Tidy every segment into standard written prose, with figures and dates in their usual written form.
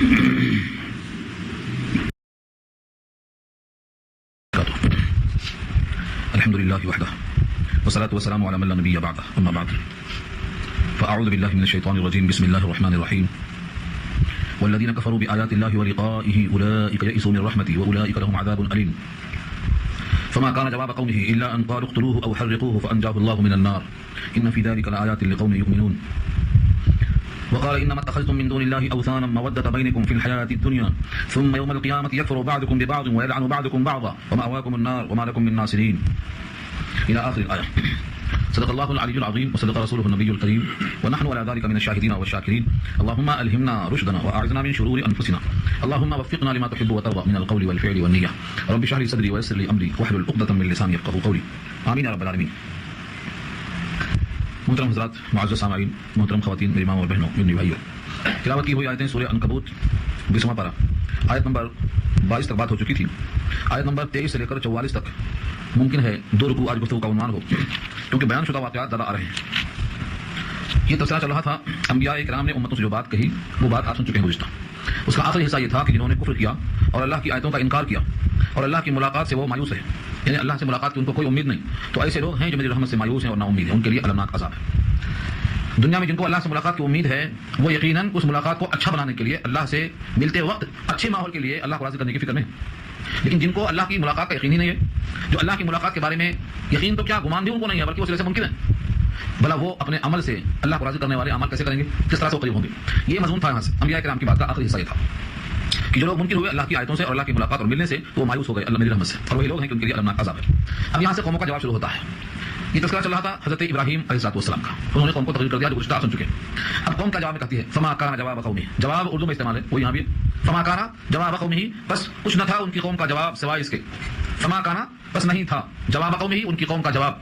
الحمد لله وحده والصلاة والسلام على من لا نبي بعده أما بعد فأعوذ بالله من الشيطان الرجيم بسم الله الرحمن الرحيم والذين كفروا بآيات الله ولقائه أولئك يئسوا من رحمتي وأولئك لهم عذاب أليم فما كان جواب قومه إلا أن قالوا اقتلوه أو حرقوه فأنجاه الله من النار إن في ذلك لآيات لقوم يؤمنون وقال إنما اتخذتم من دون الله أوثانا مودة بينكم في الحياة الدنيا ثم يوم القيامة يكفر بعضكم ببعض ويلعن بعضكم بعضا ومأواكم النار وما لكم من ناصرين إلى آخر الآية. صدق الله العلي العظيم وصدق رسوله النبي الكريم ونحن على ذلك من الشاهدين والشاكرين. اللهم ألهمنا رشدنا وأعذنا من شرور أنفسنا. اللهم وفقنا لما تحب وترضى من القول والفعل والنية. رب اشرح لي صدري ويسر لي أمري واحلل عقدة من لساني يفقهوا قولي. آمين يا رب العالمين. محترم حضرات، معزز سامعین، محترم خواتین، میری ماں اور بہنوں، میرے بھائیوں، تلاوت کی ہوئی آیتیں سورہ عنکبوت 20واں پارہ آیت نمبر 22 تک بات ہو چکی تھی. آیت نمبر 23 سے لے کر 44 تک ممکن ہے 2 رکوع آج گفتگو کا عنوان ہو، کیونکہ بیان شدہ واقعات زیادہ آ رہے ہیں. یہ تبصرہ چل رہا تھا انبیاء کرام نے امتوں سے جو بات کہی وہ بات آپ سن چکے ہیں گزشتہ. اس کا آخری حصہ یہ تھا کہ جنہوں نے کفر کیا اور اللہ کی آیتوں کا انکار کیا اور اللہ کی ملاقات سے وہ مایوس ہے، یعنی اللہ سے ملاقات کی ان کو کوئی امید نہیں، تو ایسے لوگ ہیں جو میری رحمت سے مایوس ہیں اور نا امید ہیں، ان کے لیے المناک عذاب ہے. دنیا میں جن کو اللہ سے ملاقات کی امید ہے وہ یقیناً اس ملاقات کو اچھا بنانے کے لیے اللہ سے ملتے وقت اچھے ماحول کے لیے اللہ کو راضی کرنے کی فکر میں. لیکن جن کو اللہ کی ملاقات کا یقین ہی نہیں ہے، جو اللہ کی ملاقات کے بارے میں یقین تو کیا گمان بھی ان کو نہیں ہے بلکہ وہ صرف سے ممکن ہے، بھلا وہ اپنے عمل سے اللہ کو راضی کرنے والے عمل کیسے کریں گے، کس طرح سے وہ قریب ہوں گے. یہ مضمون تھا یہاں سے انبیاء کرام کی بات کا آخری حصہ یہ تھا کہ جو لوگ منکر ہوئے اللہ کی آیتوں سے اور اللہ کی ملاقات اور ملنے سے وہ مایوس ہو گئے اللہ میری رحمت سے، اور وہی لوگ ہیں کہ ان کے لیے المناک عذاب ہے. اب یہاں سے قوموں کا جواب شروع ہوتا ہے. یہ تذکرہ چل رہا تھا حضرت ابراہیم علیہ السلام کا، انہوں نے قوم کو تقریر کر دیا جو گزشتہ آپ سن چکے ہیں. اب قوم کا جواب میں کہتی ہے فما کان جواب قومی، جواب اردو میں استعمال ہے وہ یہاں بھی فما کانا جواب قومی، بس کچھ نہ تھا ان کی قوم کا جواب سوائے اس کے. فما کانا بس نہیں تھا جواب قومی ان کی قوم کا جواب،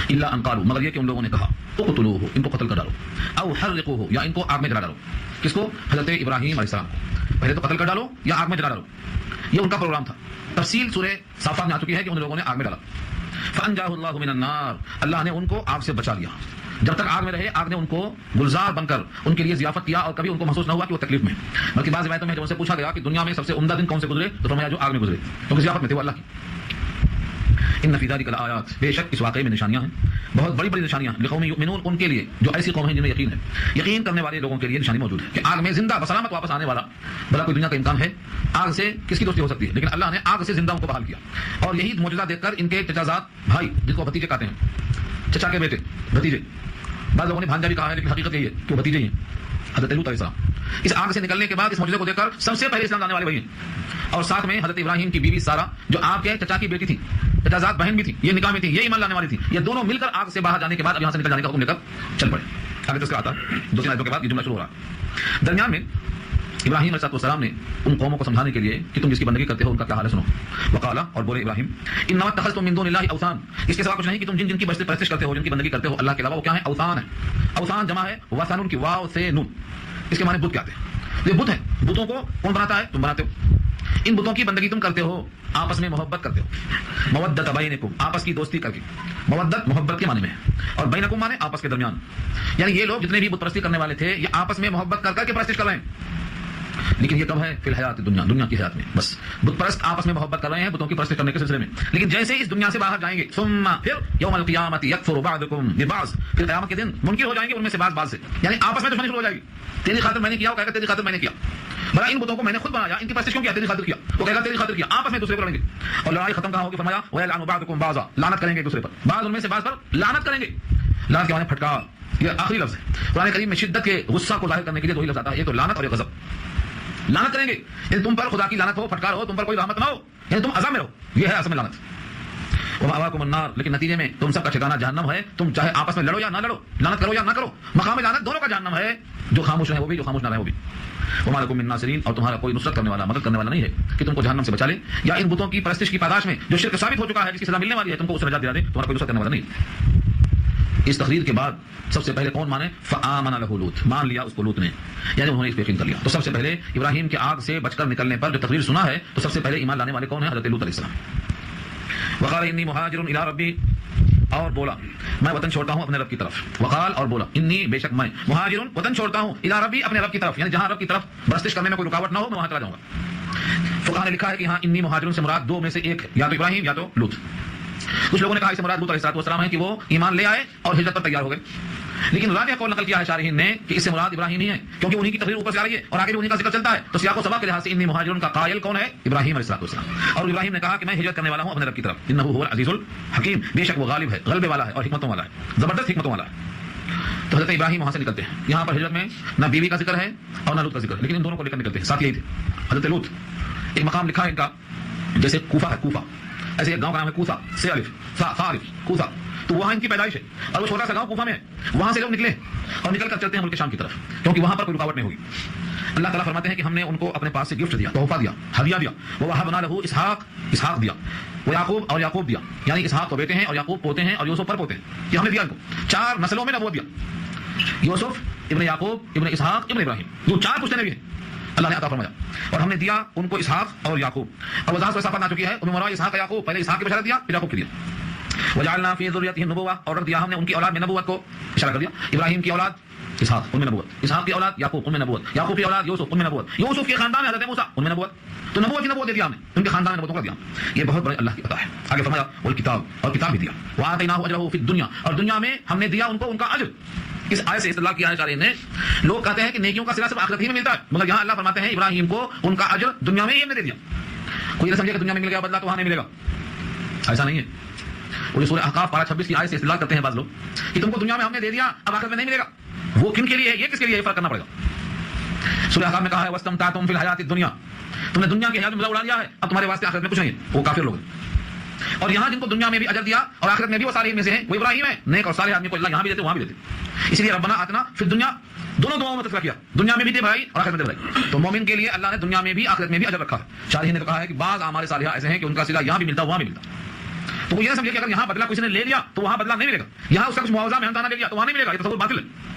الا ان قالوا مگر یہ کہ ان لوگوں نے کہا اقتلوه ان کو قتل کر ڈالو، او حرقوه یا ان کو آگ میں جلا ڈالو. کس کو؟ حضرت ابراہیم علیہ السلام کو. پہلے تو قتل کر ڈالو یا آگ میں جلا ڈالو، یہ ان کا پروگرام تھا. تفصیل سورہ صافات میں آ چکی ہے کہ ان لوگوں نے آگ میں ڈالا. فانجاه الله من النار، اللہ نے ان کو آگ سے بچا لیا. جب تک آگ میں رہے آگ نے ان کو گلزار بن کر ان کے لیے ضیافت کیا اور کبھی ان کو محسوس نہ ہوا کہ وہ تکلیف میں. بلکہ بعض روایتوں میں جب ان سے پوچھا گیا کہ دنیا میں سب سے عمدہ دن کون سے گزرے تو فرمایا جو آگ میں گزرے، کیونکہ ضیافت میں تھے وہ اللہ کی. ان فی ذلک لآیات، بے شک اس واقعے میں نشانیاں ہیں، بہت بڑی بڑی نشانیاں، لقوم یؤمنون ان کے لیے جو ایسی قوم ہیں جن میں یقین ہے. یقین کرنے والے لوگوں کے لیے نشانی موجود ہے کہ آگ میں زندہ بسلامت واپس آنے والا بھلا کوئی دنیا کا امکان ہے؟ آگ سے کس کی دوستی ہو سکتی ہے؟ لیکن اللہ نے آگ سے زندہ ان کو بحال کیا. اور یہی معجزہ دیکھ کر ان کے چچازاد بھائی جن کو بھتیجے کہتے ہیں، چچا کے بیٹے بھتیجے، بعض لوگوں نے بھانجا بھی کہا ہے لیکن حقیقت یہی ہے کہ وہ بھتیجے ہی ہیں. حضرت لوط علیہ السلام اس آگ سے نکلنے کے بعد اس معجزے کو دیکھ کر سب سے پہلے اسلام لانے والے وہی ہیں. اور ساتھ میں حضرت ابراہیم کی بیوی سارہ جو آپ کے چچا کی بیٹی تھی، چچازاد بہن بھی تھی، یہ نکاح میں تھی، یہ ایمان لانے والی تھی. یہ دونوں مل کر آگ سے باہر جانے کے بعد اب یہاں سے نکل جانے کا حکم لے کر چل پڑے. آگے تو اس کا آتا ہے 2-3 آیتوں کے بعد یہ جملہ شروع ہو رہا ہے. درمیان میں ابراہیم علیہ السلام نے ان قوموں کو سمجھانے کے لیے کہ تم جس کی بندگی کرتے ہو ان کا کیا حال ہے سنو. وقال اور بولے ابراہیم انما اتخذتم من دون اللہ اوثان، اس کے سوا کچھ نہیں کہ تم جن کی پرستش کرتے ہو، جن کی بندگی کرتے ہو اللہ کے علاوہ، وہ کیا ہے؟ اوثان ہے. اوثان جمع ہے وثن کی واو سے نون، اس کے معنی بت کہتے ہیں. یہ بت ہیں، بتوں کو کون بناتا ہے؟ تم بناتے ہو. ان بتوں کی بندگی تم کرتے ہو، آپس میں محبت کرتے ہو. مودت بینکم، آپس کی دوستی کر کے. مودت محبت کے معنی میں ہے، اور بینکم معنی آپس کے درمیان. یعنی یہ لوگ جتنے بھی بت پرستی کرنے والے تھے یہ آپس میں محبت کر کر کے پرستش کر رہے ہیں. لیکن یہ کب ہے؟ فی الحیات دنیا، دنیا کی حیات میں. بس بت پرست آپس میں محبت کر رہے ہیں بتوں کی پرستش کرنے کے سلسلے میں. لیکن جیسے اس دنیا سے باہر جائیں گے ثم پھر یوم القیامت یکفر بعضکم ببعض، پھر قیامت کے دن منکر ہو جائیں گے ان میں سے بعض سے، یعنی آپس میں دشمنی شروع ہو جائے گی. تیری خاطر میں نے کیا، وہ کہے گا تیری خاطر میں نے کیا. بھلا ان بتوں کو میں نے خود بنایا، ان کی پرستش کیوں کیا؟ تیری خاطر کیا. وہ کہے گا تیری خاطر کیا. آپس میں دوسرے کو لڑیں گے اور لڑائی ختم کہاں ہوگی؟ فرمایا وَيَلْعَنُ بَعْضُكُمْ بَعْضًا، لعنت کریں گے ایک دوسرے پر، بعض ان میں سے بعض پر لعنت کریں گے. لعنت کے معنی پھٹکار، یہ آخری لفظ ہے قرآن کریم میں. شدت کے غصہ کو ظاہر کرنے کے لیے 2 ہی لفظ آتا ہے، ایک تو لعنت اور ایک غضب. لعنت کریں گے یعنی تم پر خدا کی لعنت ہو، پھٹکار ہو، تم پر کوئی رحمت نہ ہو، یعنی تم عذاب میں رہو، یہ ہے اصل میں لعنت. ومأواکم النار، لیکن نتیجے میں تم سب کا ٹھکانہ جہنم ہے. تم چاہے آپس میں لڑو یا نہ لڑو، لعنت کرو یا نہ کرو، مقام لعنت دونوں کا جہنم ہے. جو خاموش رہے وہ بھی، جو خاموش نہ رہے وہ بھی. وما لکم من ناصرین، اور تمہارا کوئی نصرت کرنے والا، مدد کرنے والا نہیں ہے کہ تم کو جہنم سے بچا لے، یا ان بتوں کی پرستش کی پاداش میں جو شرک ثابت ہو چکا ہے، جس کی سزا ملنے والی ہے، تم کو اس سے نجات دلا دے. تمہارا کوئی نصرت کرنے والا نہیں. اس تقریر کے بعد سب سے پہلے کون مانے؟ فآمن لہ لوط، مان لیا اس کو لوط نے، یعنی انہوں نے اس پہ یقین کر لیا. تو سب سے پہلے ابراہیم کے آگ سے بچ کر نکلنے پر جو تقریر سنا ہے تو سب سے پہلے ایمان لانے والے کون ہیں؟ حضرت لوط علیہ السلام. وقال انی مہاجر الی ربی، اور بولا میں وطن چھوڑتا ہوں اپنے رب کی طرف، وقال اور بولا انی بے شک میں مہاجر وطن چھوڑتا ہوں الی ربی اپنے رب کی طرف، یعنی جہاں رب کی طرف برستش کرنے میں کوئی رکاوٹ نہ ہو میں وہاں چلا جاؤں گا۔ فقہاء نے لکھا ہے کہ ہاں انی مہاجرون سے مراد دو میں سے ایک، یا تو ابراہیم یا تو لوط۔ کچھ لوگوں نے کہا اس سے مراد لوط علیہ السلام ہے کہ وہ ایمان لے آئے اور ہجرت پر تیار ہو گئے، لیکن راجح قول نقل کیا ہے شارحین نے کہ اس سے مراد ابراہیم ہی ہے، کیونکہ انہی کی تقریر اوپر سے آ رہی ہے اور آگے بھی انہی کا ذکر چلتا ہے، تو سیاق و سباق کے لحاظ سے انی مہاجرون کا قائل کون ہے؟ ابراہیم علیہ السلام۔ اور ابراہیم نے کہا کہ میں ہجرت کرنے والا ہوں اپنے رب کی طرف، انہ هو العزیز الحکیم، بے شک وہ غالب ہے، غلبے والا ہے اور حکمتوں والا ہے، زبردست حکمتوں والا ہے۔ تو حضرت ابراہیم وہاں سے نکلتے ہیں، یہاں پر ہجرت میں نہ بیوی کا ذکر ہے اور نہ لوط کا ذکر ہے، لیکن ان دونوں کو لے کر نکلتے ہیں، ساتھ یہی تھے۔ حضرت لوط ایک مقام لکھا ہے ان کا، جیسے کوفہ ہے، کوفہ ایسے ایک گاؤں کا نام ہے کوفہ، سے الف فا الف کوفہ، تو وہاں ان کی پیدائش ہے اور وہ چھوٹا سا گاؤں کوفہ میں ہے، وہاں سے لوگ نکلے اور نکل کر چلتے ہیں ملک شام کی طرف، کیونکہ وہاں پر کوئی رکاوٹ نہیں ہوگی۔ اللہ تعالیٰ فرماتے ہیں کہ ہم نے ان کو اپنے پاس سے گفٹ دیا، تحفہ دیا، ہدیہ دیا، ووہبنا لہ اسحاق دیا، وہ یعقوب اور یعقوب دیا، یعنی اسحاق تو بیٹے ہیں اور یعقوب پوتے ہیں اور یوسف پر پوتے ہیں، یہ ہم نے دیا ان کو، 4 نسلوں میں نبوت دیا، یوسف ابن یعقوب ابن اسحاق ابن ابراہیم، جو 4 پشتے نبی ہیں اللہ نے عطا فرمایا، اور ہم نے دیا ان کو اسحاق اور یعقوب، اور وضاحت ویسا پڑھنا چکی ہے ان مراد اسحاق یعقوب، پہلے اسحاق کی بشارت دیا پھر یعقوب کی دیا، وجعلنا فی ذریتہ النبوۃ، اور رکھ دیا ہم نے ان کی اولاد میں نبوت کو، اشارہ کر دیا ابراہیم کی اولاد اسحاق ان میں نبوت، اسحاق کی اولاد یعقوب ان میں نبوت، یعقوب کی اولاد یوسف ان میں نبوت، یوسف کے خاندان حضرت موسیٰ ان میں نبوت، تو نبوت کی نبوت دے دیا ہم نے، ان کے خاندان میں نبوتوں کا دیا، یہ بہت بڑے اللہ کی عطا ہے۔ آگے فرمایا والکتاب، اور کتاب بھی دیا، وآتیناہ اجرہ فی الدنیا، اور دنیا میں ہم نے دیا ان کو ان کا اجر۔ اس آیت سے استدلال کیا ہے شارحین نے، لوگ کہتے ہیں کہ نیکیوں کا صلہ صرف آخرت ہی میں ملتا ہے، مگر یہاں اللہ فرماتے ہیں ابراہیم کو ان کا اجر دنیا میں ہی ہم نے دے دیا، کوئی نہ سمجھے کہ دنیا میں مل گیا بدلہ تو وہاں نہیں ملے گا، ایسا نہیں ہے۔ وہ جو سورہ احقاف پارہ 26 کی آیت سے استدلال کرتے ہیں بعض لوگ کہ تم کو دنیا میں ہم نے دے دیا اب آخرت میں نہیں ملے گا، وہ کن کے لیے ہے، یہ کس کے لیے ہے، یہ فرق کرنا پڑے گا۔ سورہ احقاف میں کہا ہے واستمتعتم فی الحیات الدنیا، تم نے دنیا کی حیات میں مزہ اڑا لیا ہے، اب تمہارے واسطے آخرت میں کچھ نہیں ہے، وہ کافر لوگ ہیں۔ اور یہاں جن کو دنیا میں بھی اجر دیا اور آخرت میں بھی وہ صالحین میں سے ہیں، وہ ابراہیم ہے، نیک اور صالح آدمی کو اللہ یہاں بھی دیتے وہاں بھی دیتے، اس لیے ربنا آتنا فی الدنیا، دونوں دعاؤں میں تذکرہ کیا، دنیا میں بھی دے بھائی اور آخرت میں دے بھائی، تو مومن کے لیے اللہ نے دنیا میں بھی آخرت میں بھی اجر رکھا ہے۔ شارحین نے کہا ہے کہ بعض اعمال صالحہ ایسے ہیں کہ ان کا صلہ یہاں بھی ملتا وہاں بھی ملتا، تو وہ یہ نہ سمجھے کہ اگر یہاں بدلہ کسی نے لے لیا تو وہاں بدلہ نہیں ملے گا، یہاں اس کا کچھ معاوضہ محنتانہ لے لیا تو وہاں نہیں ملے گا، یہ تصور باطل ہے۔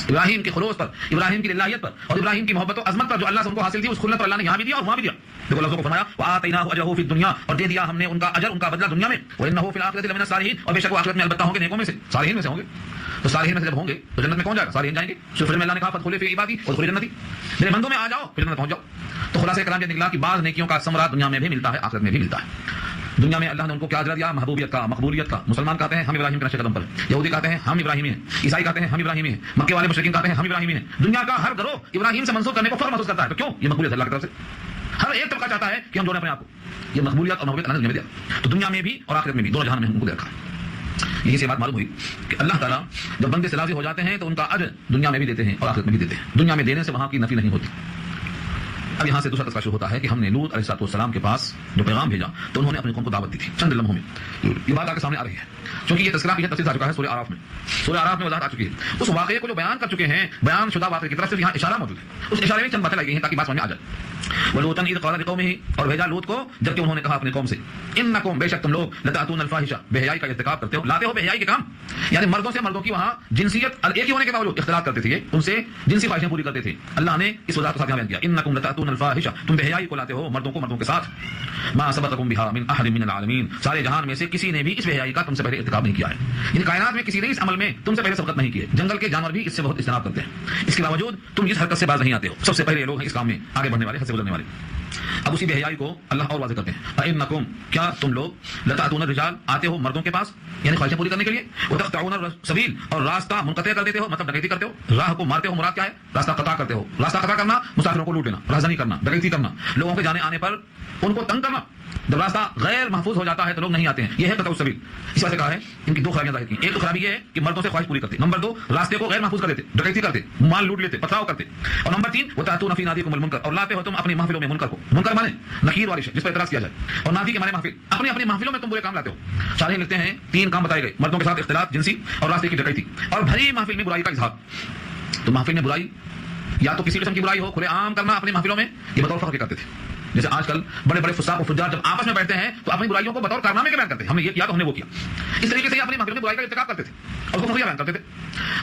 ابراہیم کے خلوص پر، ابراہیم کی الہیت پر اور ابراہیم کی محبت و عظمت پر جو اللہ سے ان کو حاصل تھی، اس خلت پر اللہ نے یہاں بھی دیا اور وہاں بھی دیا۔ دیکھو لفظوں کو فرمایا وآتیناہ اجرہ فی الدنیا، اور دے دیا ہم نے ان کا اجر، ان کا بدلہ دنیا میں، وانہ فی الآخرۃ لمن الصالحین، اور بے شک وہ آخرت میں البتہ ہوں گے نیکوں میں سے، صالحین میں سے ہوں گے۔ تو صالحین میں سے جب ہوں گے تو جنت میں کون جائے گا؟ صالحین جائیں گے۔ سورہ میں اللہ نے کہا فادخلوا فی عبادی وادخلوا جنتی، میرے بندوں میں آ جاؤ پھر جنت پہنچ جاؤ۔ تو خلاصہ کلام یہ نکلا کہ بعض نیکیوں کا ثمرہ دنیا میں بھی ملتا ہے آخرت میں بھی ملتا ہے۔ دنیا میں اللہ نے ان کو کیا اجر دیا؟ محبوبیت کا، مقبولیت کا۔ مسلمان کہتے ہیں ہم ابراہیم کے نقش قدم پر، یہودی کہتے ہیں ہم ابراہیمی ہیں، عیسائی کہتے ہیں ہم ابراہیمی ہیں، مکے والے مشرکین کہتے ہیں ہم ابراہیمی ہیں۔ دنیا کا ہر گروہ ابراہیم سے منسوب کرنے کو فخر محسوس کرتا ہے، تو کیوں؟ یہ مقبولیت اللہ کی طرف سے، ہر ایک طبقہ چاہتا ہے کہ ہم جوڑیں اپنے آپ کو، یہ مقبولیت اور محبوبیت اللہ نے دنیا میں دیا، تو دنیا میں بھی اور آخرت میں بھی، دونوں جہان میں ہم کو دے رکھا ہے۔ یہی سے بات معلوم ہوئی کہ اللہ تعالیٰ جب بندے سے راضی ہو جاتے ہیں تو ان کا اجر دنیا میں بھی دیتے ہیں اور آخرت میں بھی دیتے ہیں، دنیا میں دینے سے وہاں کی نفی نہیں ہوتی۔ اب یہاں سے دوسرا تذکرہ شروع ہوتا ہے کہ ہم نے لوط علیہ السلام کے پاس جو پیغام بھیجا تو انہوں نے اپنی قوم کو دعوت دی تھی، چند لمحوں میں یہ بات آپ کے سامنے آ رہی ہے، چونکہ یہ تذکرہ پیچھے تفصیل آ چکا ہے، سورہ اعراف میں وضاحت آ چکی ہے، اس واقعے کو جو بیان کر چکے ہیں، بیان شدہ واقعے کی طرف سے یہاں اشارہ موجود ہے، اس اشارے میں چند باتیں لگی ہیں تاکہ بات سمجھ میں آ جائے۔ ولوطا اذ قال لقومه، اور بھیجا لوط کو جبکہ انہوں نے کہا اپنی قوم سے، انکم، بے شک تم لوگ، لتاتون الفاحشہ، بے حیائی کا ارتکاب کرتے ہو، لاتے ہو بے حیائی کے کام، یعنی مردوں سے مردوں کی وہاں جنسیت ایک ہی ہونے کے باوجود اختلاط کرتے تھے، ان سے جنسی خواہشیں پوری کرتے تھے۔ اللہ نے اس وضاحت کو ساتھ بیان کیا، انکم لتاتون الفاحشہ، تم بے حیائی کو لاتے ہو مردوں کو مردوں کے ساتھ، ما سبقکم بها من احد من العالمین، سارے جہان میں سے کسی نے بھی اس بے حیائی کا تم سے پہلے ارتکاب نہیں کیا ہے، یعنی کائنات میں کسی نے اس عمل میں تم سے پہلے سبقت نہیں کی ہے، جنگل کے جانور بھی اس سے بہت اجتناب کرتے ہیں، اس کے باوجود تم اس حرکت سے باز نہیں آتے ہو، سب سے پہلے لوگ ہیں اس کام میں آگے بڑھنے والے، حد سے گزرنے والے۔ اب اسی بے حیائی کو اللہ اور واضح کرتے ہیں، فإنکم، کیا تم لوگ، لتأتون الرجال، آتے ہو مردوں کے پاس یعنی خواہشیں پوری کرنے کے لیے، وتقطعون السبیل، اور راستہ منقطع کر دیتے ہو، مطلب ڈکیتی کرتے ہو، راہ کو مارتے ہو، مراد کیا ہے؟ راستہ قطع کرتے ہو، راستہ قطع کرنا مسافروں کو لوٹ لینا، راہزنی کرنا، ڈکیتی کرنا، لوگوں کے جانے آنے پر ان کو تنگ کرنا، جب راستہ غیر محفوظ ہو جاتا ہے تو لوگ نہیں آتے ہیں، یہ ہے قطع السبیل۔ اس وجہ سے کہا ہے ان کی دو خرابیاں ظاہر کی، ایک تو خرابی یہ ہے کہ مردوں سے خواہش پوری کرتے، نمبر 2 راستے کو غیر محفوظ کر دیتے، ڈکیتی کرتے، مال لوٹ لیتے، پتھراؤ کرتے، اور نمبر 3 وتأتون فی نادیکم المنکر، اور لاتے ہو تم اپنی محفلوں میں منکر کو، منکر مانے نکیر والی شے جس پر اعتراض کیا جائے، اور نادی کے مانے محفل، اپنی اپنی محفلوں میں تم برے کام لاتے ہو۔ شارحین لکھتے ہیں 3 کام بتائے گئے، مردوں کے ساتھ اختلاط جنسی اور راستے کی ڈکیتی، اور بھری محفل میں برائی کا اظہار۔ تو محفل میں برائی یا تو کسی قسم کی برائی ہو کھلے عام کرنا اپنی محفلوں میں، یہ بطور فخر کے کرتے تھے، جیسے آج کل بڑے بڑے فساق و فجار جب آپس میں بیٹھتے ہیں تو اپنی برائیوں کو بطور کارنامے کے بیان کرتے ہیں، ہم نے یہ کیا تو ہم نے وہ کیا، اس طریقے سے یہ اپنی محفل میں برائی کا ارتکاب کرتے تھے اور اس کو بیان کرتے تھے۔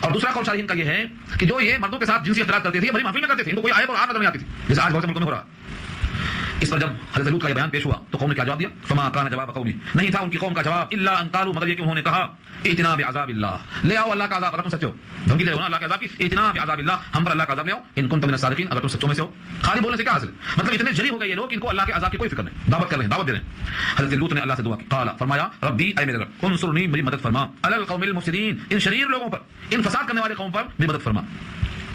اور دوسرا قول شارحین کا یہ ہے کہ جو یہ مردوں کے ساتھ جنسی اختلاط کرتے تھے بڑی محفل میں کرتے تھے، ان کو کوئی آیت اور آیت نظر نہیں آتی تھی، جیسے آج بہت سے ملکوں میں ہو رہا ہے، اس پر جب حضرت لوط کا یہ بیان پیش ہوا تو قوم نے کیا جواب دیا؟ فما کان جواب قومی، نہیں تھا ان کی قوم کا جواب الا ان قالوا، مگر یہ کہ انہوں نے کہا ائتنا بعذاب اللہ، لے آؤ اللہ کا عذاب، اگر تم سچے ہو، دھمکی دے رہے ہو نا اللہ کے عذاب کی، ائتنا بعذاب اللہ، ہم پر اللہ کا عذاب لے آؤ، ان کنتم من الصادقین، اگر تم سچوں میں سے ہو۔ خالی بولنے سے کیا حاصل؟ مطلب اتنے جری ہو گئے یہ لوگ، ان کو اللہ کے عذاب کی کوئی فکر نہیں، دعوت کر رہے ہیں، دعوت دے رہے ہیں۔ حضرت لوط نے اللہ سے دعا کی، قال، فرمایا ربی، اے میرے رب، انصرنی، میری مدد فرما، علی القوم المفسدین، ان شریر لوگوں پر، ان فساد کرنے والے قوم پر میری مدد فرما۔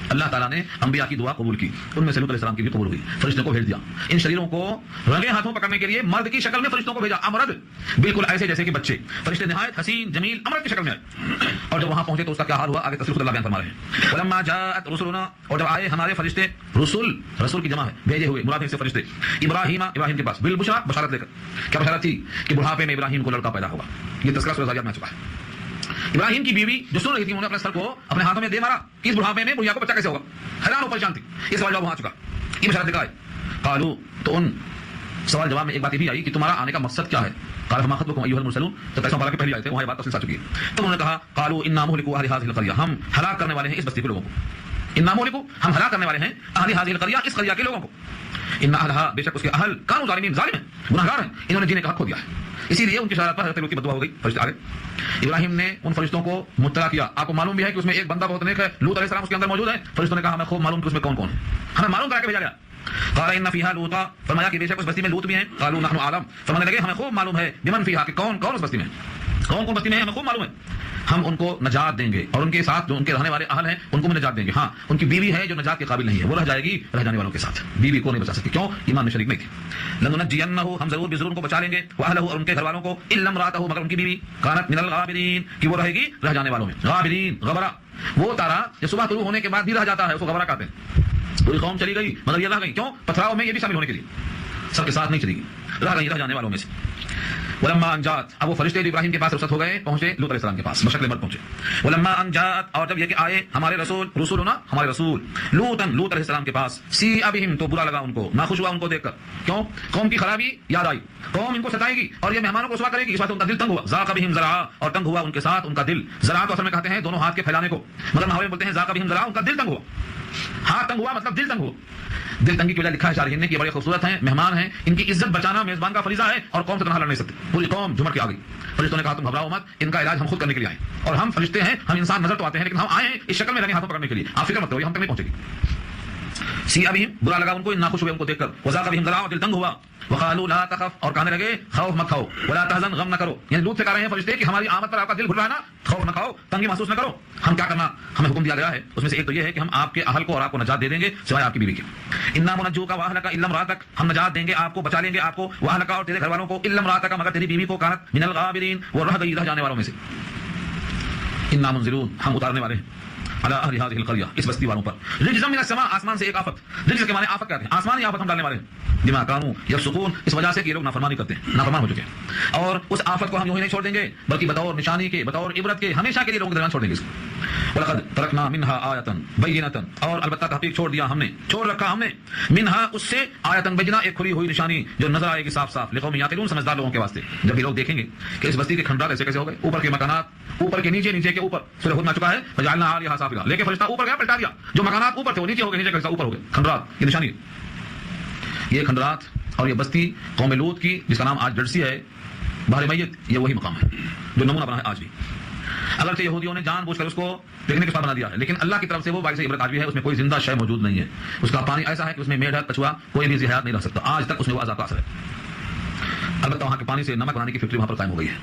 اللہ تعالیٰ نے انبیاء کی دعا قبول کی، ان میں سے لوط علیہ السلام کی بھی قبول ہوئی، فرشتوں کو بھیج دیا، ان شریروں کو رنگے ہاتھوں پکڑنے کے لیے مرد کی شکل میں فرشتوں کو بھیجا، امرد، بالکل ایسے جیسے کہ بچے، فرشتے نہایت حسین جمیل امرد کی شکل میں آئے، اور جب وہاں پہنچے تو اس کا کیا حال ہوا آگے تفسیر خود اللہ بیان فرما رہے ہیں۔ ولما جاءت رسلنا، اور جب آئے ہمارے فرشتے، رسول کی جمع ہے، بھیجے ہوئے، مراد ہے سے فرشتے، ابراہیم کے پاس، بالبشرا، بشارت لے کر، کیا بشارت تھی؟ کہ بڑھاپے میں ابراہیم کو لڑکا پیدا ہوگا، یہ تذکرہ سورہ ذاریات میں آ چکا ہے۔ ابراہیم کی بیوی جو سن رہی تھی، انہوں نے اپنے سر کو اپنے ہاتھوں میں دے مارا کہ اس بڑھاپے میں بڑھیا کو بچہ کیسے ہوگا، حیران و پریشان تھی، یہ سوال جواب وہاں چکا، یہ بشارت دکھائے۔ قالو، تو ان سوال جواب میں ایک بات یہ بھی آئی کہ تمہارا آنے کا مقصد کیا ہے؟ قال فما خطبكم ايها المرسلون، تو پیسوں پارا کے پہلے آئے تھے، وہاں یہ بات تفصیل آ چکی ہے، تو انہوں نے کہا قالوا انا مهلكوا اهل هذه القريه، ہم ہلاک کرنے والے ہیں اس بستی کے لوگوں کو، انا مهلكوا، ہم ہلاک کرنے والے ہیں اهل هذه القريه، اس قريه کے لوگوں کو، ان اهلها، بے شک اس کے اہل، كانوا ظالمين، ظالم ہیں، گنہگار ہیں، انہوں نے جینے کا حق کھو دیا ہے، اسی لیے ان کی شرارت پر حضرت لوط کی بددعا ہو گئی۔ فرشتے آ گئے، ابراہیم نے ان فرشتوں کو مطلع کیا، آپ کو معلوم بھی ہے کہ اس میں ایک بندہ بہت نیک ہے، لوط علیہ السلام اس کے اندر موجود ہے، فرشتوں نے کہا ہمیں خوب معلوم کہ اس میں کون کون ہے، ہمیں معلوم کرا کے بھیجا گیا۔ قال ان فيها لوطا، فرمایا کہ بے شک اس بستی میں لوط بھی ہیں، قالوا نحن اعلم، فرمانے لگے ہمیں خوب معلوم ہے، بمن فيها، کہ کون کون اس بستی میں، کون کون بستی میں ہے، ہمیں خوب معلوم ہے، ہم ان کو نجات دیں گے، اور ان کے ساتھ جو ان کے رہنے والے اہل ہیں ان کو بھی نجات دیں گے، ہاں ان کی بیوی ہے جو نجات کے قابل نہیں ہے، وہ رہ جائے گی رہ جانے والوں کے ساتھ، بیوی کو نہیں بچا سکتی، کیوں؟ ایمان میں شریک نہیں تھی۔ لننجینہ، ہم ضرور بھی ضرور ان کو بچا لیں گے، واہلہ، اور ان کے گھر والوں کو، الا امرأتہ، مگر ان کی بیوی، کانت من الغابرین، کہ وہ رہے گی رہ جانے والوں میں، غابرین، غبرہ، وہ تارا جو صبح طلوع ہونے کے بعد بھی رہ جاتا ہے، اس کو غبرہ کہتے ہیں، پوری قوم چلی گئی مگر یہ رہ گئی، کیوں؟ پتھراؤ میں یہ بھی شامل ہونے کے لیے، سب کے ساتھ نہیں چلی گئی، رہ گئی رہ جانے والوں میں سے۔ ولما ان جاءت، اب وہ فرشتے جو ابراہیم کے پاس رخصت ہو گئے، پہنچے لوط علیہ السلام کے پاس، بشکل مرد پہنچے۔ ولما ان جاءت، اور جب یہ کہ آئے ہمارے رسولنا، ہمارے رسول، لوط علیہ السلام کے پاس، سیء بہم، تو برا لگا ان کو، ناخوش ہوا ان کو دیکھ کر، کیوں؟ قوم کی خرابی یاد آئی، قوم ان کو ستائے گی اور یہ مہمانوں کو رسوا کرے گی، اس واسطے ان کا دل تنگ ہوا، ذاق بہم ذرعا، اور تنگ ہوا ان کے ساتھ ان کا دل، ذرعا تو اصل میں کہتے ہیں دونوں ہاتھ کے پھیلانے کو، مگر محاورے میں بولتے ہیں ذاق بہم ذرعا، ان کا دل تنگ ہوا، ہاتھ تنگ ہوا مطلب دل تنگ ہوا، دل تنگی کی وجہ لکھا ہے شارحین نے کہ بڑے خوبصورت ہیں، مہمان ہیں، ان کی عزت بچانا میزبان کا فریضہ ہے، اور قوم سے تنہا لڑ نہیں سکتے، پوری قوم جھمٹ کے آ گئی۔ فرشتوں نے کہا تم گھبراؤ مت، ان کا علاج ہم خود کرنے کے لیے آئے، اور ہم فرشتے ہیں، ہم انسان نظر تو آتے ہیں لیکن ہم آئے ہیں اس شکل میں رنگے ہاتھوں پکڑنے کے لیے، آپ فکر مت کرو، یہ ہم تک نہیں پہنچے گی۔ سیء بہم، برا لگا ان کو، ناخوش ہوئے ان کو دیکھ کر، وذاق بہم ذرعا، دل تنگ ہوا، وقالوا لا تخف، اور کہنے لگے خوف مت کھاؤ، ولا تحزن، غم نہ کرو، یعنی لوط سے کہہ رہے ہیں فرشتے کہ ہماری آمد پر آپ کا دل گھٹ رہا ہے نا، خوف نہ کھاؤ، تنگی محسوس نہ کرو، ہم کیا کرنا ہمیں حکم دیا گیا ہے، اس میں سے ایک تو یہ ہے کہ ہم آپ کے اہل کو اور آپ کو نجات دے دیں گے سوائے آپ کی بیوی کے، انا منجوک واہلک الا امراتک، ہم نجات دیں گے آپ کو، بچا لیں گے آپ کو، واہلک، اور تیرے گھر والوں کو، الا امراتک، مگر تیری بیوی کو، کانت من الغابرین، وہ رہ گئی رہ جانے والوں میں سے، انا منزلون، ہم اتارنے والے ہیں، علی اہل هذه القريه، اس بستی والوں پر، رجزا من السماء، آسمان سے ایک آفت، رجز کے معنی آفت کہتے ہیں، آسمانی آفت ہم ڈالنے والے ہیں، بما كانوا يفسقون، اس وجہ سے کہ یہ لوگ نافرمانی کرتے ہیں، نافرمان ہو چکے ہیں، اور اس آفت کو ہم یوں ہی نہیں چھوڑ دیں گے بلکہ بطور نشانی کے، بطور عبرت کے، ہمیشہ کے لیے لوگوں کے درمیان چھوڑ دیں گے اس کو۔ وَلَقَدْ تَرَكْنَا مِنْهَا آيَةً بَيِّنَةً، اور البتہ تحقیق چھوڑ دیا ہم نے، چھوڑ رکھا ہم نے، منہا، اس سے، آیتن بینہ، ایک کھلی ہوئی نشانی جو نظر آئے گی صاف صاف، لقوم یعقلون، سمجھدار لوگوں کے واسطے، جب یہ لوگ دیکھیں گے کہ اس بستی کے کھنڈرات ایسے کیسے ہو گئے، اوپر کے مکانات، اوپر کے نیچے، نیچے کے اوپر، سورہ ہود میں چکا ہے فجعلنا عالیہا سافلہ، لیکن فرشتہ اوپر گیا پلٹا دیا، جو مکانات اوپر تھے وہ نیچے ہو گئے، نیچے کا حصہ اوپر ہو گئے، کھنڈرات، یہ نشانی ہے، یہ کھنڈرات اور یہ بستی قوم لوط کی، جس کا نام آج جرسی ہے، بحر میت، یہ وہی مقام ہے جو نمونہ بنا ہے آج بھی، اگرچہ یہودیوں نے جان بوجھ کر اس کو پکنک اسپاٹ بنا دیا ہے، لیکن اللہ کی طرف سے وہ باعث عبرت آج بھی ہے، اس میں کوئی زندہ شے موجود نہیں ہے، اس کا پانی ایسا ہے کہ اس میں میڈھا، کچھوا، کوئی بھی حیات نہیں رہ سکتا، آج تک اس میں وہ عذاب کا اثر ہے، البتہ وہاں کے پانی سے نمک بنانے کی فیکٹری وہاں پر قائم ہو گئی ہے،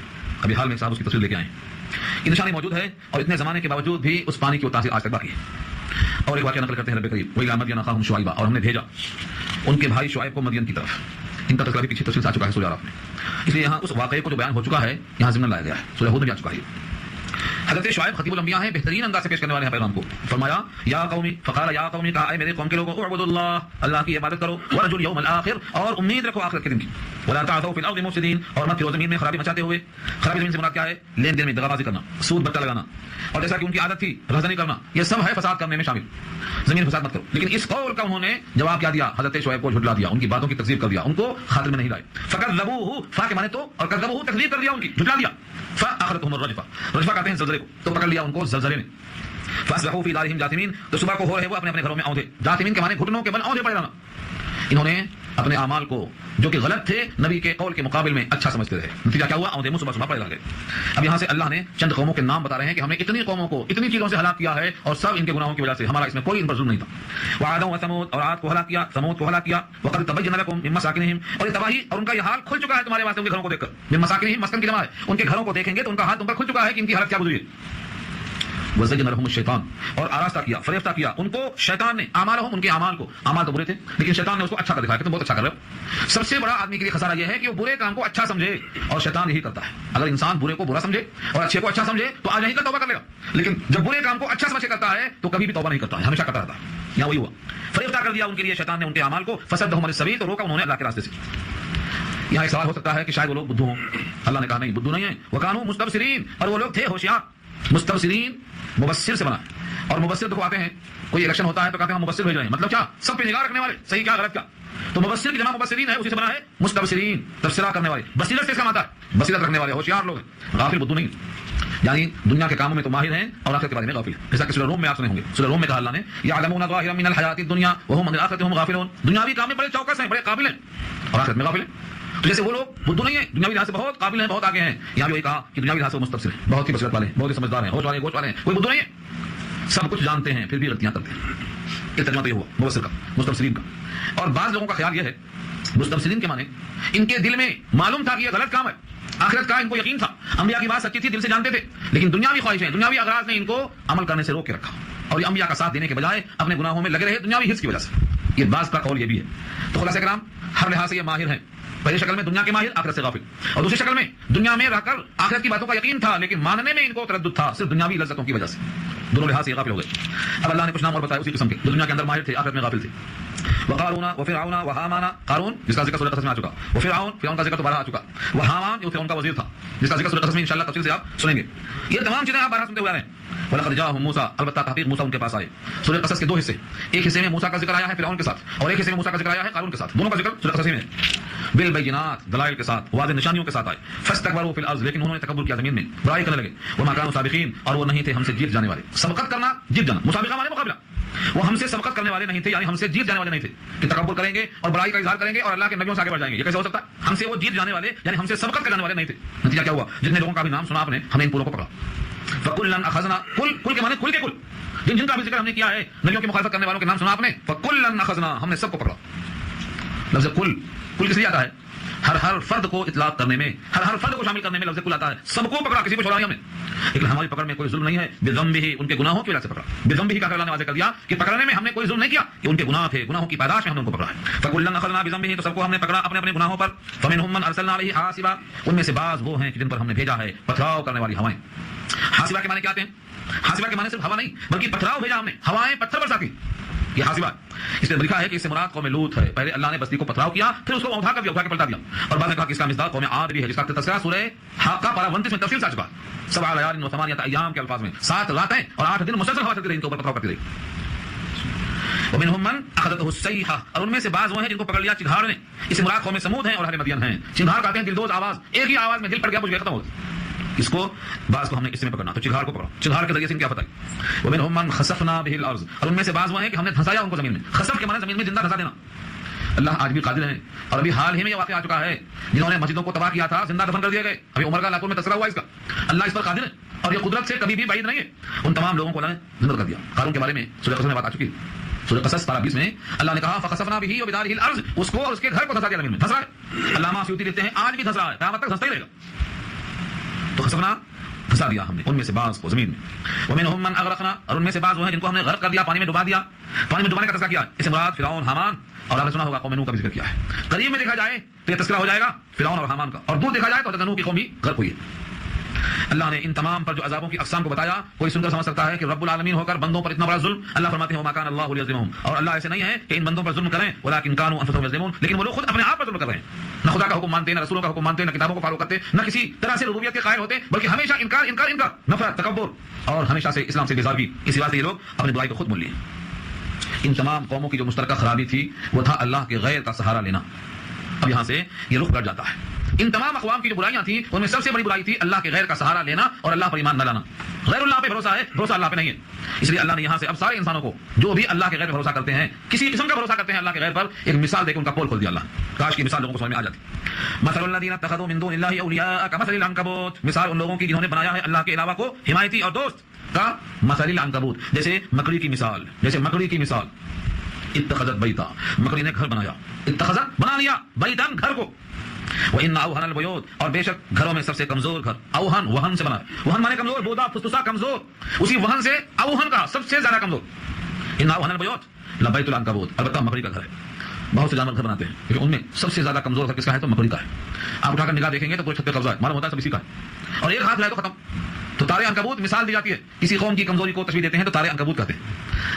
ابھی حال میں صاحب اس کی تصویر لے کے آئے ہیں، یہ نشانی موجود ہے، اور اتنے زمانے کے باوجود بھی اس پانی کی وہ تاثیر آج تک باقی ہے۔ اور ایک واقعہ نقل کرتے ہیں رب کریم، وَإِلَىٰ مَدْيَنَ أَخَاهُمْ شُعَيْبًا، اور ہم نے بھیجا ان کے بھائی شعیب کو مدین کی طرف، ان کا تذکرہ بھی پیچھے تفصیل سے آ چکا ہے سورہ اعراف میں، اس لیے یہاں اس واقعے کو جو بیان ہو چکا ہے یہاں ضمن لایا گیا ہے، سورہ ہود میں بھی آ چکا ہے۔ حضرت شعیب خطیب الانبیاء ہیں، بہترین انداز سے پیش کرنے والے ہیں پیغام کو، فرمایا یا قومی، فقال یا قومی، کہا اے میرے قوم کے لوگوں، اعبدوا اللہ، اللہ کی عبادت کرو، ورجوا الیوم الاخر، اور امید رکھو آخرت کے دن کی، ولا تعثوا فی الارض مفسدین، اور مت پھرو زمین میں خرابی مچاتے ہوئے، خرابی زمین سے مراد کیا ہے؟ لین دین میں دغابازی کرنا، سود بٹا لگانا، اور جیسا کہ ان کی عادت تھی رہزنی کرنا، یہ سب ہے فساد کرنے میں شامل، زمین فساد مت کرو، لیکن اس قول کا انہوں نے جواب کیا دیا؟ حضرت شعیب کو جھٹلا دیا، ان کی باتوں کی تکذیب کر دیا، ان کو خاطر میں نہیں لائے، فکذبوہ، فا کے معنی تو، اور کذبوہ تکذیب کر دیا ان کی، جھٹلا دیا، فاخذتهم الرجفہ، رجفہ کہتے ہیں زلزلے کو، تو پکڑ لیا ان کو زلزلے نے، فاصبحوا فی دارہم جاثمین، تو صبح کو ہو رہے وہ اپنے اپنے گھروں میں اوندھے، جاثمین کے معنی گھٹنوں کے بل اوندھے پڑے رہنا، انہوں نے اپنے اعمال کو جو کہ غلط تھے نبی کے قول کے مقابل میں اچھا سمجھتے رہے. نتیجہ کیا ہوا؟ اونتے منہ صبح پڑے لگے. اب یہاں سے اللہ نے چند قوموں کے نام بتا رہے ہیں کہ ہم نے اتنی قوموں کو اتنی چیزوں سے ہلاک کیا ہے اور سب ان کے گناہوں کی وجہ سے. ہمارا اس میں کوئی ان پر ظلم نہیں تھا. وعاد و ثمود، اور عاد کو ہلاک کیا، ثمود کو ہلاک کیا. وقد تبین لکم من مساکنہم، اور یہ تباہی اور ان کا یہ حال کھل چکا ہے تمہارے واسطے ان کے گھروں کو دیکھ کر. من مساکنہم، مسکن کی جمع ہے، ان کے گھروں کو دیکھیں گے تو ان کا حال تم پر کھل چکا ہے کہ ان کی حالت کیا گزری ہے. وزین لهم الشیطان، اور آراستہ کیا، فریفتہ کیا ان کو شیطان نے، اعمالهم ان کے اعمال کو. اعمال تو برے تھے لیکن شیطان نے اس کو اچھا کر دکھایا کہ تم بہت اچھا کر رہے ہو. سب سے بڑا آدمی کے لیے خسارہ یہ ہے کہ وہ برے کام کو اچھا سمجھے، اور شیطان یہی کرتا ہے. اگر انسان برے کو برا سمجھے اور اچھے کو اچھا سمجھے تو آج یہیں کا توبہ کر لے گا، لیکن جب برے کام کو اچھا سمجھ کے کرتا ہے تو کبھی بھی توبہ نہیں کرتا ہے، ہمیشہ کرتا رہتا ہے. یہاں وہی ہوا، فریفتہ کر دیا ان کے لیے شیطان نے ان کے اعمال کو. فصدهم عن السبیل، تو روکا انہوں نے اللہ کے راستے سے. یہاں ایک سوال ہو سکتا ہے کہ شاید وہ لوگ بدھو ہوں. اللہ نے کہا نہیں، بدھو نہیں ہیں. وکانوا مستبصرین، اور وہ لوگ تھے ہوشیار. مستبصرین مبصر سے بنا ہے، اور مبصر تو آتے ہیں کوئی الیکشن ہوتا ہے تو کہتے ہیں ہم مبصر بھیج رہے ہیں، مطلب کیا؟ سب پہ نگاہ رکھنے والے، صحیح کیا غلط کیا. تو مبصر کی جمع مبصرین ہے، اسی سے بنا ہے مستبصرین، تبصرہ کرنے والے. بصیرت سے اس کا ماتا ہے، بصیرت رکھنے والے ہوشیار لوگ ہیں، غافل بدھو نہیں. یعنی دنیا کے کاموں میں تو ماہر ہیں اور آخرت کے بارے میں غافل ہیں. جیسا کہ سورہ روم میں آپ سنے ہوں گے. سورہ روم میں کہا اللہ نے یعلمون ظاہرا من الحیات الدنیا وهم عن الاخرۃ هم غافلون. دنیاوی کام میں بڑے چوکس ہیں، بڑے قابل ہیں، اور آخرت میں غافل ہیں. تو جیسے وہ لوگ بدھو نہیں ہیں، دنیاوی لحاظ سے بہت قابل ہیں، بہت آگے ہیں. یہاں بھی وہی کہا کہ دنیاوی لحاظ سے مستبصر ہیں، بہت ہی بصیرت والے ہیں، بہت ہی سمجھدار ہیں، ہوش والے گوش والے ہیں. کوئی بدھو نہیں ہے، سب کچھ جانتے ہیں پھر بھی غلطیاں کرتے ہیں. ایک ترجمہ تو یہ ہوا مبصر کا، مستبصرین کا. اور بعض لوگوں کا خیال یہ ہے مستبصرین کے معنی ان کے دل میں معلوم تھا کہ یہ غلط کام ہے، آخرت کا ان کو یقین تھا، انبیاء کی بات سچی تھی، دل سے جانتے تھے، لیکن دنیاوی خواہشیں، دنیاوی اغراض نے ان کو عمل کرنے سے روک کے رکھا، اور یہ انبیاء کا ساتھ دینے کے بجائے اپنے گناہوں میں لگے رہے دنیاوی حرص کی وجہ سے. یہ بعض کا قول یہ بھی ہے. تو خلاصہ کرام ہر لحاظ سے یہ ماہر ہیں. پہلی شکل میں دنیا کے ماہر، آخرت سے غافل، اور دوسری شکل میں دنیا میں رہ کر آخرت کی باتوں کا یقین تھا لیکن ماننے میں ان کو تردد تھا صرف دنیاوی لذتوں کی وجہ سے. دونوں لحاظ سے غافل ہو گئے. اب اللہ نے کچھ نام اور بتایا اسی قسم کے جو دنیا کے اندر ماہر تھے، آخرت میں غافل تھے. وقارون وفرعون وحامان، قارون جس کا ذکر سورہ قصص میں آ چکا، وفرعون فرعون کا ذکر تو بارہ آ چکا، وحامان جو فرعون کا وزیر تھا جس کا ذکر سورہ قصص میں انشاءاللہ تفصیل سے آپ سنیں گے. یہ تمام چیزیں آپ بارہ سنتے ہوئے آ رہے ہیں. وَلَقَدْ جَاءَهُم مُوسَىٰ، البتہ تحقیق موسیٰ ان کے پاس آئے. سورہ قصص کے دو حصے، ایک حصے میں موسیٰ کا ذکر آیا ہے فرعون کے ساتھ، اور ایک حصے میں موسیٰ کا ذکر آیا ہے قارون کے ساتھ. دونوں کا ذکر سورہ قصص میں ہے، بالبینات، دلائل کے ساتھ، واضح نشانیوں کے ساتھ آئے. فاستكبروا فی الارض، لیکن انہوں نے تکبر کیا زمین میں، برائی کرنے لگے. وما كانوا سابقین، اور وہ نہیں تھے ہم سے جیت جانے والے. سبقت کرنا، جیت جانا، مسابقہ مانے مقابلہ. وہ ہم سے سبقت کرنے والے نہیں تھے، یعنی ہم سے جیت جانے والے نہیں تھے کہ تکبر کریں گے اور برائی کا اظہار کریں گے اور اللہ کے نبیوں سے آگے بڑھ جائیں گے. یہ کیسے ہو سکتا ہے؟ ہم سے وہ جیت جانے والے یعنی ہم سے سبقت کرنے والے نہیں تھے. نتیجہ کیا ہوا؟ جتنے لوگوں کا بھی نام سنا آپ نے، ہمیں ان پوروں کو پکڑا. فَكُلًّا أَخَذْنَا، کل کے معنی کل کے کل، جن کا بھی ذکر ہم نے کیا ہے، نبیوں کی مخالفت کرنے والوں کے نام سنا آپ نے. فَكُلًّا أَخَذْنَا، ہم نے سب کو پکڑا. لفظ کل کس لیے آتا ہے؟ ہر فرد کو اطلاق کرنے میں، ہر فرد کو شامل کرنے میں لفظ کل آتا ہے. سب کو پکڑا، کسی کو چھوڑا نہیں ہم نے. لیکن ہماری پکڑ میں کوئی ظلم نہیں ہے، بذنبہ، ان کے گناہوں کی وجہ سے پکڑا. بذنبہ کا اللہ نے واضح کر دیا کہ پکڑنے میں ہم نے کوئی ظلم نہیں کیا، کہ ان کے گناہ تھے، گناہوں کی پیداش میں ہم نے ان کو پکڑا ہے. فَكُلًّا أَخَذْنَا بِذَنبِهِ، تو سب کو ہم نے پکڑا اپنے اپنے گناہوں پر. فَمِنْهُم مَّنْ أَرْسَلْنَا عَلَيْهِ حَاصِبًا، ان میں سے بعض وہ ہیں کہ جن پر ہم نے بھیجا ہے پتھراؤ کرنے والی ہوائیں. حاصبہ کے معنی کیا آتے ہیں؟ حاصبہ کے معنی صرف ہوا نہیں بلکہ پتھراؤ بھیجا ہم نے، ہوائیں پتھر برساتی. یہ حاصبہ اس نے لکھا ہے کہ اس سے مراد قوم لوط ہے. پہلے اللہ نے بستی کو پتھراؤ کیا، پھر اس کو اٹھا کر دیا، اٹھا کے پلٹا دیا. اور بعد نے کہا کہ اس کا مصداق قوم عاد بھی ہے، جس کا تذکرہ سورہ حاقہ پارہ 29 میں تفصیل سے آ چکا. 7 لیال و 8 ایام کے الفاظ میں 7 راتیں اور 8 دن مسلسل ہوا چلتی رہی، ان کے اوپر پتھراؤ کرتی رہی. ومنهم من اخذته الصيحه، اور ان میں سے بعض وہ ہیں جن کو پکڑ لیا چنگھاڑ نے. اس سے مراد قوم سمود ہیں اور اہل مدین ہیں. چنگھاڑ کہتے ہیں دلدوز آواز، ایک ہی آواز میں دل پڑ گیا، بجھ گیا، ختم ہو گیا. اس کو بعض کو ہم نے اس میں پکڑنا، تو چنگھاڑ کو پکڑا. چنگھاڑ کے ذریعے سے ان کیا پتہ ہے؟ ومنهم من خسفنا به الارض، اور ان میں سے بعض وہ ہیں کہ ہم نے دھنسایا ان کو زمین میں. خسف کے معنی زمین میں زندہ دھنسا دینا. اللہ آج بھی قادر ہیں، اور ابھی حال ہی میں یہ واقعہ آ چکا ہے، جنہوں نے مسجدوں کو تباہ کیا تھا زندہ دفن کر دیے گئے. ابھی عمر کا لاکھوں میں تذکرہ ہوا اس کا. اللہ اس پر قادر ہے اور یہ قدرت سے کبھی بھی بعید نہیں ہے. ان تمام لوگوں کو اللہ نے زندہ کر دیا. قارون کے بارے میں سورہ قصص میں بات آ چکی. سورہ قصص پارہ 20 میں اللہ نے کہا فخسفنا به وبداره الارض، اس کو اور اس کے گھر کو دھنسا دیا زمین میں. دھنس رہا ہے. علامہ سیوطی لکھتے ہیں آج بھی دھنس رہا ہے، قیامت تک دھنستا ہی رہے گا. تو خسفنا دھنسا دیا ہم نے ان میں سے بعض کو زمین میں. ومنهم من اغرقنا، اور ان میں سے بعض وہ ہیں جن کو ہم نے غرق کر دیا، پانی میں ڈبا دیا. پانی میں ڈبانے کا تذکرہ کیا، اس سے مراد فرعون، حامان، اور آپ نے سنا ہوگا قوم نوح کا بھی ذکر کیا ہے. قریب میں دیکھا جائے تو یہ تذکرہ ہو جائے گا فرعون اور حامان کا، اور دور دیکھا جائے تو حضرت نوح کی قوم بھی غرق ہوئی ہے. اللہ نے ان تمام پر جو عذابوں کی اقسام کو بتایا، کوئی سن کر سمجھ سکتا ہے کہ رب العالمین ہو کر بندوں پر اتنا بڑا ظلم. اللہ فرماتے ہیں وما كان الله ليظلمهم، اور اللہ ایسے نہیں ہے کہ ان بندوں پر ظلم کریں، ولكن كانوا انفسهم يظلمون، لیکن وہ لوگ خود اپنے آپ پر ظلم کر رہے ہیں. نہ خدا کا حکم مانتے، نہ رسولوں کا حکم مانتے، نہ کتابوں کو فالو کرتے، نہ کسی طرح سے ربوبیت کے قائل ہوتے، بلکہ ہمیشہ انکار انکار انکار، نفرت، تکبر، اور ہمیشہ سے اسلام سے بیزاری. اسی واسطے یہ لوگ اپنی برائی کو خود مول لیے. ان تمام قوموں کی جو مشترکہ خرابی تھی وہ تھا اللہ کے غیر کا سہارا لینا. اب یہاں سے یہ رخ کٹ جاتا ہے. ان تمام اقوام کی جو برائیاں تھیں ان میں سب سے بڑی برائی تھی اللہ کے غیر کا سہارا لینا اور اللہ پر ایمان نہ لانا. غیر اللہ پہ بھروسہ ہے, بھروسہ اللہ پہ نہیں ہے. اس لیے اللہ نے یہاں سے اب سارے انسانوں کو جو بھی اللہ کے غیر پہ بھروسہ کرتے ہیں, کسی قسم کا بھروسہ کرتے ہیں اللہ کے غیر پر, ایک مثال دے کے ان کا پول کھول دیا اللہ. کاش کی مثال لوگوں کو سمجھ میں آ جاتی. مثل الذین اتخذوا من دون اللہ اولیاء کمثل العنکبوت, مثال ان لوگوں کی جنہوں نے بنایا ہے اللہ کے علاوہ کو حمایتی اور دوست کا, مثل العنکبوت, جیسے مکڑی کی مثال, جیسے مکڑی کی مثال. اتخذت بیتا, مکڑی نے گھر بنایا, اتخذت بنا لیا, بیتن گھر کو. وَإِنَّ أَوْهَنَ الْبُيُوتِ, اور بے شک گھروں میں سب سے کمزور گھر, اوہن وہن سے بنا, وہن مانے کمزور, بودا فسفسا کمزور, اسی وہن سے اوہن کا سب سے زیادہ کمزور. إِنَّ أَوْهَنَ الْبُيُوتِ لَبَيْتُ الْعَنْكَبُوتِ, البتہ مکڑی کا گھر ہے. بہت سے جانور گھر بناتے ہیں لیکن ان میں سب سے زیادہ کمزور گھر کس کا ہے؟ تو مکڑی کا ہے. آپ اٹھا کر نگاہ دیکھیں گے تو پورے چھت پہ قبضہ ہے, معلوم ہوتا ہے سب اسی کا ہے, اور ایک ہاتھ لائے تو ختم. تو تارے عنکبوت مثال دی جاتی ہے, کسی قوم کی کمزوری کو تشبیہ دیتے ہیں تو تارے عنکبوت کہتے ہیں.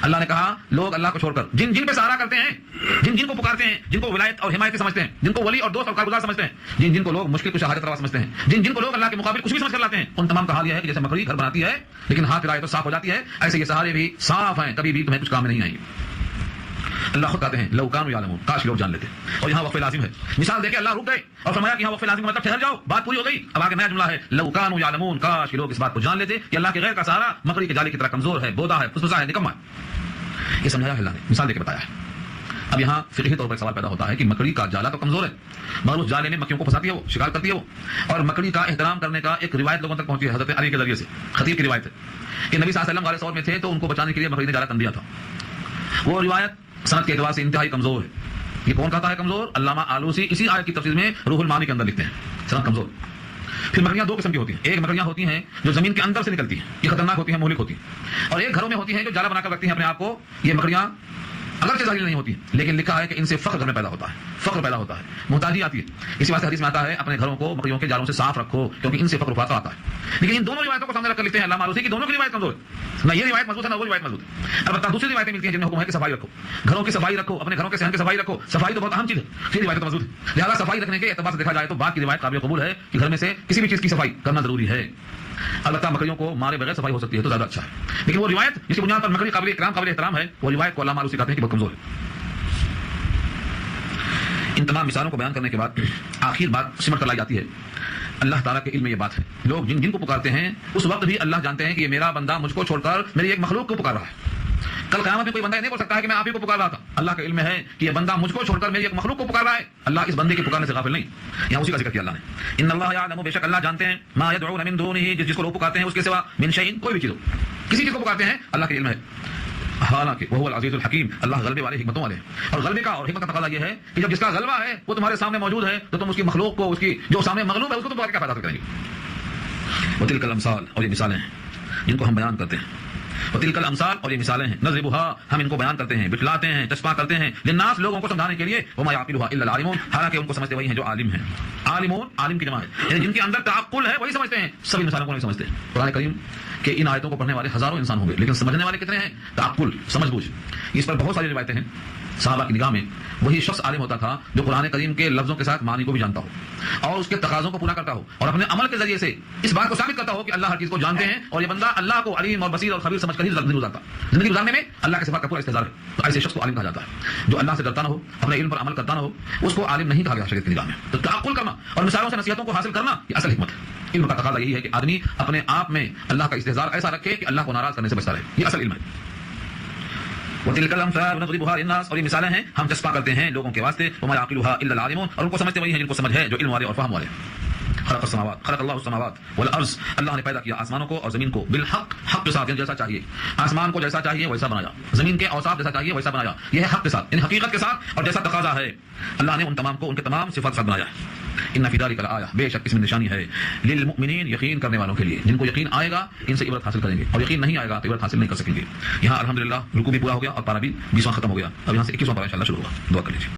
اللہ نے کہا لوگ اللہ کو چھوڑ کر جن جن پہ سہارا کرتے ہیں, جن جن کو پکارتے ہیں, جن کو ولایت اور حمایت سمجھتے ہیں, جن کو ولی اور دوست اور کارگزار سمجھتے ہیں, جن جن کو لوگ مشکل کچھ حاجت روا سمجھتے ہیں, جن جن کو لوگ اللہ کے مقابل کچھ بھی سمجھ کر لاتے ہیں, ان تمام کا حال یہ ہے کہ جیسے مکڑی گھر بناتی ہے لیکن ہاتھ لائے تو صاف ہو جاتی ہے, ایسے یہ سہارے بھی صاف ہیں, کبھی بھی تمہیں کچھ کام میں نہیں آئیں گے. اللہ خود کہتے ہیں لو کانوا یعلمون, کاش لوگ جان لیتے. اور یہاں وقف لازم ہے, مثال دے کے اللہ رک گئے اور فرمایا کہ یہاں وقف لازم کا مطلب ٹھہر جاؤ, بات پوری ہو گئی. اب آگے نیا جملہ ہے لو کانوا یعلمون, کاش لوگ اس بات کو جان لیتے کہ اللہ کے غیر کا سہارا مکڑی کے جالے کی طرح کمزور ہے, بودا ہے, فسفسا ہے, نکما ہے. یہ سمجھایا ہے اللہ نے, مثال دے کے بتایا ہے. اب یہاں فقہی طور پر سوال پیدا ہوتا ہے کہ مکڑی کا جالا تو کمزور ہے, مگر اس جالے میں مکھیوں کو پھنساتی ہے, وہ شکار کرتی ہے وہ. اور مکڑی کا احترام کرنے کا ایک روایت لوگوں تک پہنچی ہے حضرت علی کے ذریعے سے, خطیب کی روایت ہے کہ نبی صلی اللہ علیہ وسلم غار ثور میں تھے تو ان کو بچانے کے لیے مکڑی نے جالا کر دیا تھا. وہ روایت سند کے اعتبار سے انتہائی کمزور ہے. یہ کون کہتا ہے کمزور؟ علامہ آلوسی اسی آیت کی تفسیر میں روح المعانی کے اندر لکھتے ہیں سند کمزور. پھر مکڑیاں دو قسم کی ہوتی ہیں, ایک مکڑیاں ہوتی ہیں جو زمین کے اندر سے نکلتی ہیں, یہ خطرناک ہوتی ہیں, مہلک ہوتی ہیں, اور ایک گھروں میں ہوتی ہیں جو جالا بنا کر رکھتی ہیں اپنے آپ کو. یہ مکڑیاں اگرچہ ظاہر نہیں ہوتی لیکن لکھا ہے کہ ان سے فخر گھر میں پیدا ہوتا ہے, فخر پیدا ہوتا ہے, محتاجی آتی ہے. اسی واسطے حدیث میں آتا ہے اپنے گھروں کو مکڑیوں کے جالوں سے صاف رکھو کیونکہ ان سے فخر و فاقہ آتا ہے. لیکن ان دونوں روایتوں کو سامنے رکھ کر لکھتے ہیں علامہ آلوسی کی دونوں کی روایت کمزور ہے, نہ یہ روایت مضبوط ہے نہ وہ روایت مضبوط ہے. البتہ دوسری روایتیں ملتی ہیں جن میں حکم ہے کہ صفائی رکھو, گھروں کی صفائی رکھو, اپنے گھروں کے صحن کی صفائی رکھو. صفائی تو بہت اہم چیز ہے, یہ روایت تو مضبوط ہے. لہٰذا صفائی رکھنے کے اعتبار سے دیکھا جائے تو بعد کی روایت قابل قبول ہے کہ گھر میں سے کسی بھی چیز کی صفائی کرنا ضروری ہے. البتہ مکڑیوں کو مارے بغیر صفائی ہو سکتی ہے تو زیادہ اچھا ہے. لیکن وہ روایت جس کی بنیاد پر مکڑی قابل اکرام قابل احترام ہے, وہ روایت کو علامہ آلوسی کہتے ہیں کہ بہت کمزور ہے. ان تمام مثالوں کو بیان کرنے کے بعد آخر بات سمٹ کر لائی جاتی ہے. اللہ تعالیٰ کے علم میں یہ بات ہے, لوگ جن جن کو پکارتے ہیں اس وقت بھی اللہ جانتے ہیں کہ یہ میرا بندہ مجھ کو چھوڑ کر میری ایک مخلوق کو پکار رہا ہے. کل قیامت میں کوئی بندہ نہیں بول سکتا ہے کہ میں آپ ہی کو پکار رہا تھا. اللہ کا علم ہے کہ یہ بندہ مجھ کو چھوڑ کر میری ایک مخلوق کو پکار رہا ہے. اللہ اس بندے کے پکارنے سے غافل نہیں. یہاں اسی کا ذکر کیا اللہ نے, ان اللہ یعلم, بے شک اللہ جانتے ہیں, ما یدعون من دونہ, جس کو لوگ پکارتے ہیں اس کے سوا, من شیء, کوئی بھی چیز ہو, کسی چیز کو پکارتے ہیں, اللہ کا علم ہے. حالانکہ وہ العزیز الحکیم, اللہ غلبے والے, حکمتوں والے. اور غلبے کا اور حکمت کا تقاضا یہ ہے کہ جب جس کا غلبہ ہے وہ تمہارے سامنے موجود ہے تو تم اس کی مخلوق کو, اس کی جو سامنے مغلوب ہے اس کو تم پکار کے کیا فائدہ حاصل کریں گے. وتلک الامثال, اور یہ مثالیں ہیں جن کو ہم بیان کرتے ہیں. وتلک الامثال, اور یہ مثالیں ہیں, نضربها, ہم ان کو بیان کرتے ہیں, بتلاتے ہیں, چسپاں کرتے ہیں, للناس, لوگوں کو سمجھانے کے لیے, وما يعقلها الا العالمون, حالانکہ ان کو سمجھتے وہی ہیں جو عالم ہیں. عالمون, عالم کی جمع ہے, یعنی جن کے اندر تعقل ہے وہی سمجھتے ہیں, سبھی مثالوں کو نہیں سمجھتے. قرآن کریم کہ ان آیتوں کو پڑھنے والے ہزاروں انسان ہوں گے لیکن سمجھنے والے کتنے ہیں؟ تعقل, سمجھ بوجھ. اس پر بہت ساری روایتیں ہیں. صحابہ کی نگاہ میں وہی شخص عالم ہوتا تھا جو قرآن کریم کے لفظوں کے ساتھ معنی کو بھی جانتا ہو اور اس کے تقاضوں کو پورا کرتا ہو اور اپنے عمل کے ذریعے سے اس بات کو ثابت کرتا ہو کہ اللہ ہر چیز کو جانتے ہیں اور یہ بندہ اللہ کو علیم اور بصیر اور خبیر سمجھ کر ہی زندگی گزارتا. زندگی گزارنے میں اللہ کے صفات کا پورا استحضار ہے. تو ایسے شخص کو عالم کہا جاتا ہے. جو اللہ سے ڈرتا نہ ہو, اپنے علم پر عمل کرتا نہ ہو, اس کو عالم نہیں کہا گیا شریعت کی نگاہ میں. تو تعقل کرنا اور مثالوں سے نصیحتوں کو حاصل کرنا یہ اصل حکمت ہے. علم کا تقاضا یہی ہے کہ آدمی اپنے آپ میں اللہ کا استحضار ایسا رکھے کہ اللہ کو ناراض کرنے سے بچتا رہے. یہ اصل علم ہے. وتلک الامثال نضربها للناس, اور یہ مثالیں ہیں ہم چسپاں کرتے ہیں لوگوں کے واسطے. وما يعقلها الا العالمون, اور ان کو سمجھتے وہی ہیں جن کو سمجھ ہے, جو علم والے اور فہم والے. خلق السماوات, خلق اللہ السماوات والارض, اللہ نے پیدا کیا آسمانوں کو اور زمین کو, بالحق, حق کے ساتھ, جیسا چاہیے. آسمان کو جیسا چاہیے ویسا بنایا, زمین کے اوصاف جیسا چاہیے ویسا بنایا. یہ ہے حق کے ساتھ, یعنی حقیقت کے ساتھ, اور جیسا تقاضا ہے. اللہ نے ان تمام کو ان کے تمام صفات سے بنایا. ان فی ذلک لآیہ, بے شک اس میں نشانی ہے, للمؤمنین, یقین کرنے والوں کے لیے, جن کو یقین آئے گا ان سے عبرت حاصل کریں گے, اور یقین نہیں آئے گا تو عبرت حاصل نہیں کر سکیں گے. یہاں الحمدللہ رکوع بھی پورا ہو گیا اور پارہ بھی 20واں ختم ہو گیا. اب یہاں سے 21واں پارہ انشاءاللہ شروع ہوگا. دعا کر لیجیے.